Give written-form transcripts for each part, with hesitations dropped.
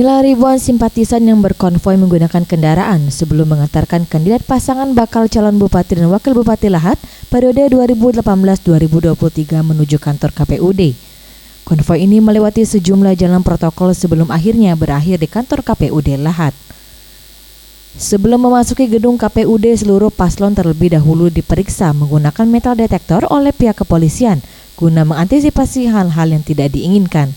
Inilah ribuan simpatisan yang berkonvoi menggunakan kendaraan sebelum mengantarkan kandidat pasangan bakal calon Bupati dan Wakil Bupati Lahat periode 2018-2023 menuju kantor KPUD. Konvoi ini melewati sejumlah jalan protokol sebelum akhirnya berakhir di kantor KPUD Lahat. Sebelum memasuki gedung KPUD, seluruh paslon terlebih dahulu diperiksa menggunakan metal detektor oleh pihak kepolisian guna mengantisipasi hal-hal yang tidak diinginkan.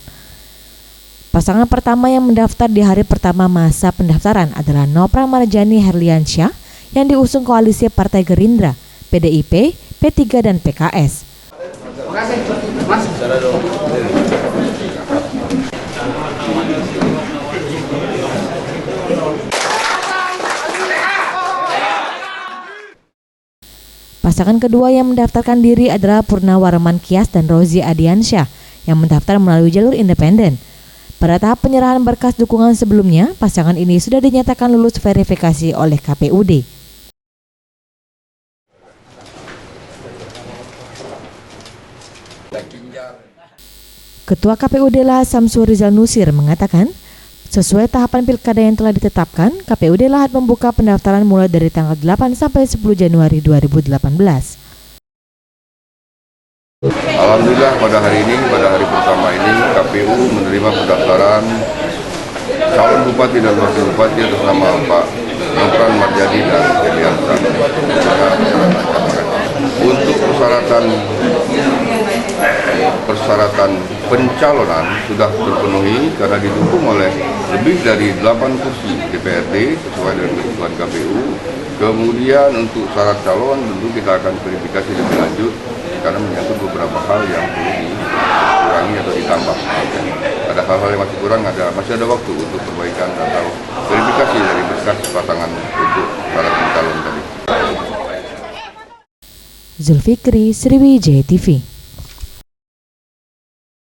Pasangan pertama yang mendaftar di hari pertama masa pendaftaran adalah Nopra Marjani Herliansyah yang diusung koalisi Partai Gerindra, PDIP, P3 dan PKS. Pasangan kedua yang mendaftarkan diri adalah Purnawarman Kias dan Rozi Adiansyah yang mendaftar melalui jalur independen. Pada tahap penyerahan berkas dukungan sebelumnya, pasangan ini sudah dinyatakan lulus verifikasi oleh KPUD. Ketua KPUD Lahat Samsul Rizal Nusir mengatakan, sesuai tahapan pilkada yang telah ditetapkan, KPUD Lahat membuka pendaftaran mulai dari tanggal 8 sampai 10 Januari 2018. Alhamdulillah pada hari ini, pada hari pertama ini KPU menerima pendaftaran calon bupati dan wakil bupati atas nama Pak Nopra Marjani dan Herliansyah. Untuk persyaratan pencalonan sudah terpenuhi karena didukung oleh lebih dari 8 kursi DPRD sesuai dengan ketentuan KPU. Kemudian untuk syarat calon tentu kita akan verifikasi lebih lanjut karena menyangkut beberapa hal yang perlu dikurangi atau ditambah. Ada hal-hal yang masih kurang, masih ada waktu untuk perbaikan atau verifikasi dari berkas pasangan untuk syarat pencalon tadi. Zulfikri, Sriwijaya TV.